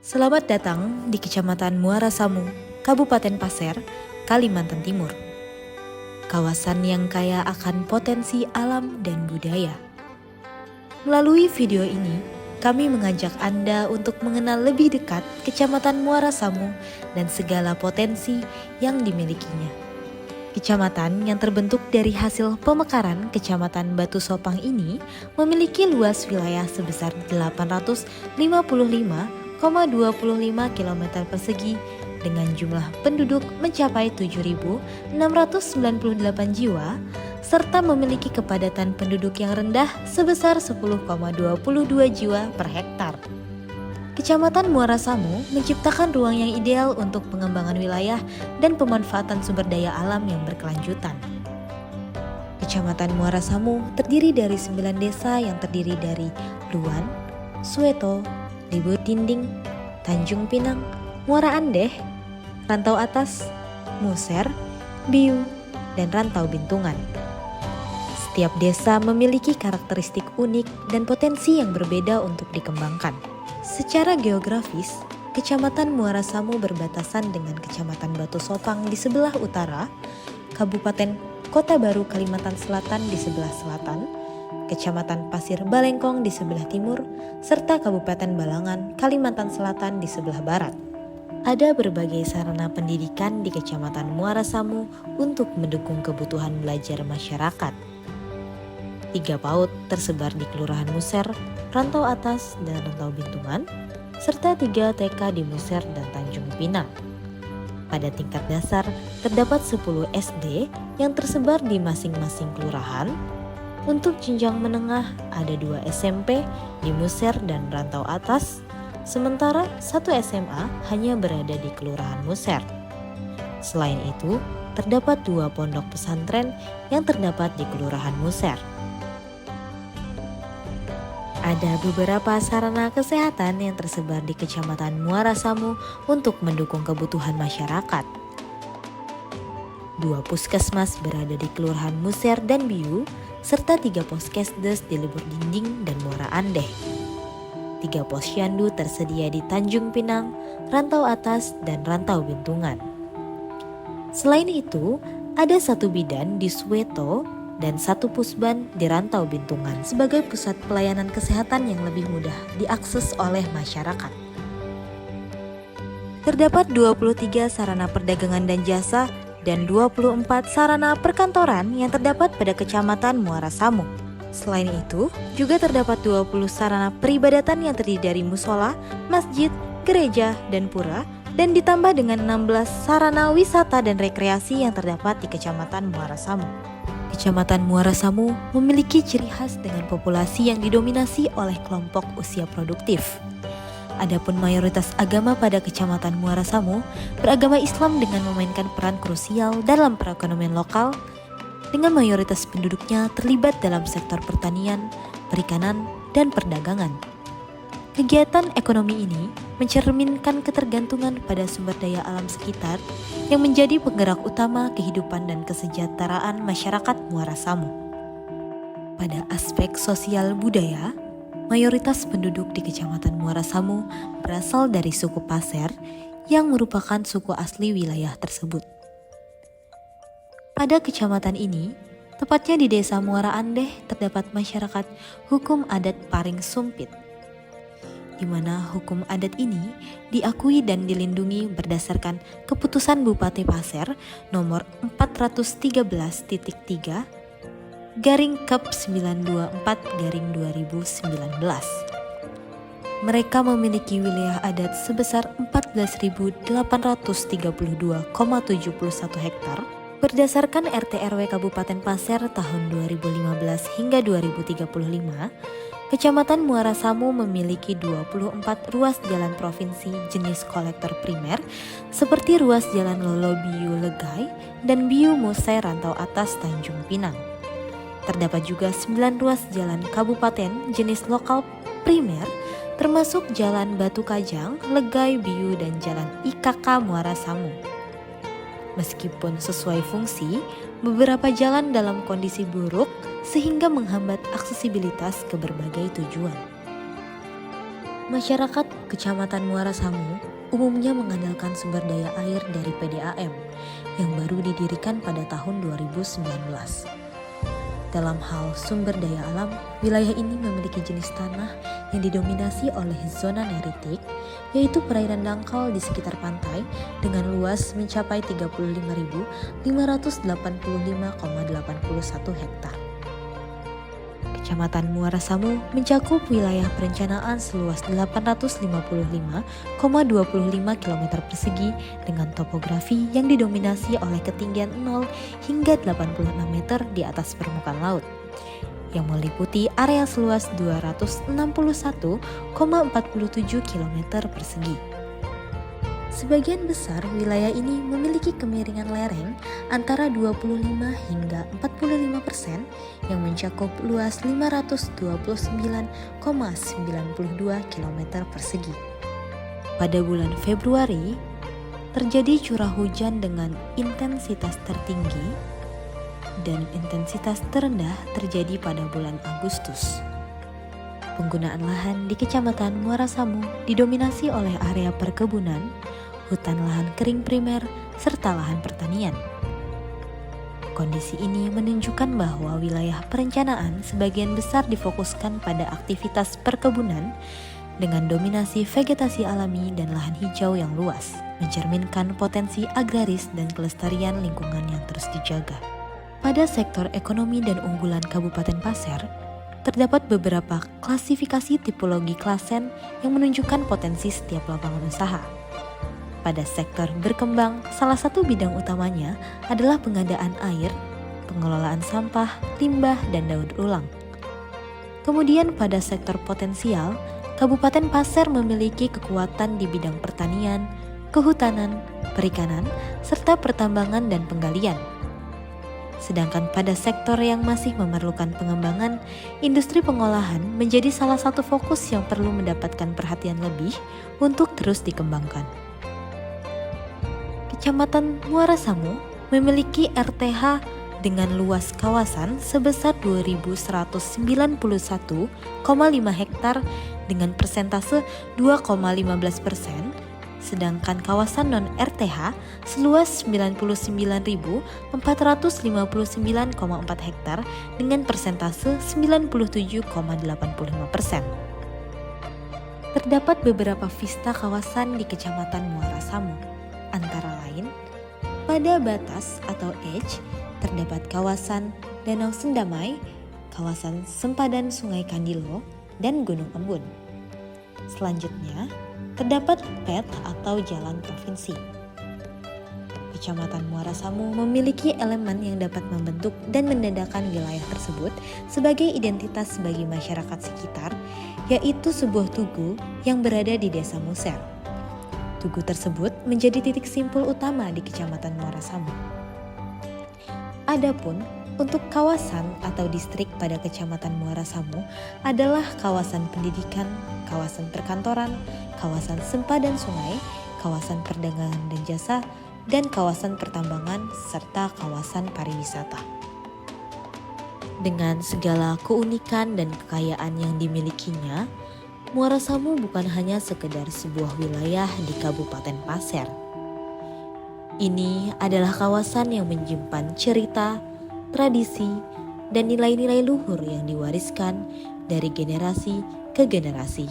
Selamat datang di Kecamatan Muara Samu, Kabupaten Pasir, Kalimantan Timur. Kawasan yang kaya akan potensi alam dan budaya. Melalui video ini, kami mengajak Anda untuk mengenal lebih dekat Kecamatan Muara Samu dan segala potensi yang dimilikinya. Kecamatan yang terbentuk dari hasil pemekaran Kecamatan Batu Sopang ini memiliki luas wilayah sebesar 855,25 km persegi dengan jumlah penduduk mencapai 7.698 jiwa serta memiliki kepadatan penduduk yang rendah sebesar 10,22 jiwa per hektar. Kecamatan Muara Samu menciptakan ruang yang ideal untuk pengembangan wilayah dan pemanfaatan sumber daya alam yang berkelanjutan. Kecamatan Muara Samu terdiri dari 9 desa yang terdiri dari Luan, Sueto, Libur Dinding, Tanjung Pinang, Muara Andeh, Rantau Atas, Muser, Biu, dan Rantau Bintungan. Setiap desa memiliki karakteristik unik dan potensi yang berbeda untuk dikembangkan. Secara geografis, Kecamatan Muara Samu berbatasan dengan Kecamatan Batu Sopang di sebelah utara, Kabupaten Kota Baru Kalimantan Selatan di sebelah selatan, Kecamatan Pasir Balengkong di sebelah timur, serta Kabupaten Balangan, Kalimantan Selatan di sebelah barat. Ada berbagai sarana pendidikan di Kecamatan Muara Samu untuk mendukung kebutuhan belajar masyarakat. 3 PAUD tersebar di Kelurahan Muser, Rantau Atas, dan Rantau Bintungan, serta 3 TK di Muser dan Tanjung Pinang. Pada tingkat dasar, terdapat 10 SD yang tersebar di masing-masing kelurahan. Untuk jenjang menengah ada 2 SMP di Muser dan Rantau Atas, sementara 1 SMA hanya berada di Kelurahan Muser. Selain itu, terdapat 2 pondok pesantren yang terdapat di Kelurahan Muser. Ada beberapa sarana kesehatan yang tersebar di Kecamatan Muara Samu untuk mendukung kebutuhan masyarakat. 2 puskesmas berada di Kelurahan Muser dan Biu, serta 3 poskesdes di Libur Dinding dan Muara Andeh. 3 posyandu tersedia di Tanjung Pinang, Rantau Atas, dan Rantau Bintungan. Selain itu, ada 1 bidan di Sueto dan 1 pusban di Rantau Bintungan sebagai pusat pelayanan kesehatan yang lebih mudah diakses oleh masyarakat. Terdapat 23 sarana perdagangan dan jasa dan 24 sarana perkantoran yang terdapat pada Kecamatan Muara Samu. Selain itu, juga terdapat 20 sarana peribadatan yang terdiri dari musola, masjid, gereja, dan pura, dan ditambah dengan 16 sarana wisata dan rekreasi yang terdapat di Kecamatan Muara Samu. Kecamatan Muara Samu memiliki ciri khas dengan populasi yang didominasi oleh kelompok usia produktif. Adapun mayoritas agama pada Kecamatan Muara Samu beragama Islam dengan memainkan peran krusial dalam perekonomian lokal, dengan mayoritas penduduknya terlibat dalam sektor pertanian, perikanan, dan perdagangan. Kegiatan ekonomi ini mencerminkan ketergantungan pada sumber daya alam sekitar yang menjadi penggerak utama kehidupan dan kesejahteraan masyarakat Muara Samu. Pada aspek sosial budaya, mayoritas penduduk di Kecamatan Muara Samu berasal dari suku Pasir yang merupakan suku asli wilayah tersebut. Pada kecamatan ini, tepatnya di Desa Muara Andeh, terdapat masyarakat hukum adat Paring Sumpit, di mana hukum adat ini diakui dan dilindungi berdasarkan Keputusan Bupati Pasir nomor 403/Kep924/2019. Mereka memiliki wilayah adat sebesar 14.832,71 hektar berdasarkan RT RW Kabupaten Pasir tahun 2015 hingga 2035. Kecamatan Muara Samu memiliki 24 ruas jalan provinsi jenis kolektor primer seperti ruas jalan Lolo Biu Legai dan Biu Muser Rantau Atas Tanjung Pinang. Terdapat juga 9 ruas jalan kabupaten jenis lokal primer termasuk Jalan Batu Kajang, Legai, Biu, dan Jalan IKK Muara Samu. Meskipun sesuai fungsi, beberapa jalan dalam kondisi buruk sehingga menghambat aksesibilitas ke berbagai tujuan. Masyarakat Kecamatan Muara Samu umumnya mengandalkan sumber daya air dari PDAM yang baru didirikan pada tahun 2019. Dalam hal sumber daya alam, wilayah ini memiliki jenis tanah yang didominasi oleh zona neritik, yaitu perairan dangkal di sekitar pantai dengan luas mencapai 35.585,81 hektar. Kecamatan Muara Samu mencakup wilayah perencanaan seluas 855,25 km persegi dengan topografi yang didominasi oleh ketinggian 0 hingga 86 meter di atas permukaan laut, yang meliputi area seluas 261,47 km persegi. Sebagian besar wilayah ini memiliki kemiringan lereng antara 25 hingga 45% yang mencakup luas 529,92 km persegi. Pada bulan Februari, terjadi curah hujan dengan intensitas tertinggi dan intensitas terendah terjadi pada bulan Agustus. Penggunaan lahan di Kecamatan Muara Samu didominasi oleh area perkebunan, hutan lahan kering primer, serta lahan pertanian. Kondisi ini menunjukkan bahwa wilayah perencanaan sebagian besar difokuskan pada aktivitas perkebunan dengan dominasi vegetasi alami dan lahan hijau yang luas, mencerminkan potensi agraris dan kelestarian lingkungan yang terus dijaga. Pada sektor ekonomi dan unggulan Kabupaten Pasir, terdapat beberapa klasifikasi tipologi klasen yang menunjukkan potensi setiap lapangan usaha. Pada sektor berkembang, salah satu bidang utamanya adalah pengadaan air, pengelolaan sampah, limbah, dan daur ulang. Kemudian pada sektor potensial, Kabupaten Pasir memiliki kekuatan di bidang pertanian, kehutanan, perikanan, serta pertambangan dan penggalian. Sedangkan pada sektor yang masih memerlukan pengembangan, industri pengolahan menjadi salah satu fokus yang perlu mendapatkan perhatian lebih untuk terus dikembangkan. Kecamatan Muara Samu memiliki RTH dengan luas kawasan sebesar 2.191,5 hektar dengan persentase 2,15%, sedangkan kawasan non-RTH seluas 99.459,4 hektar dengan persentase 97,85%. Terdapat beberapa vista kawasan di Kecamatan Muara Samu, antara lain pada batas atau edge terdapat kawasan Danau Sendamai, kawasan sempadan Sungai Kandilo, dan Gunung Embun. Selanjutnya, terdapat pet atau jalan provinsi. Kecamatan Muara Samu memiliki elemen yang dapat membentuk dan menandakan wilayah tersebut sebagai identitas bagi masyarakat sekitar, yaitu sebuah tugu yang berada di Desa Muser. Tugu tersebut menjadi titik simpul utama di Kecamatan Muara Samu. Adapun untuk kawasan atau distrik pada Kecamatan Muara Samu adalah kawasan pendidikan, kawasan perkantoran, kawasan sempadan sungai, kawasan perdagangan dan jasa, dan kawasan pertambangan serta kawasan pariwisata. Dengan segala keunikan dan kekayaan yang dimilikinya, Muara Samu bukan hanya sekedar sebuah wilayah di Kabupaten Pasir. Ini adalah kawasan yang menyimpan cerita, tradisi, dan nilai-nilai luhur yang diwariskan dari generasi ke generasi.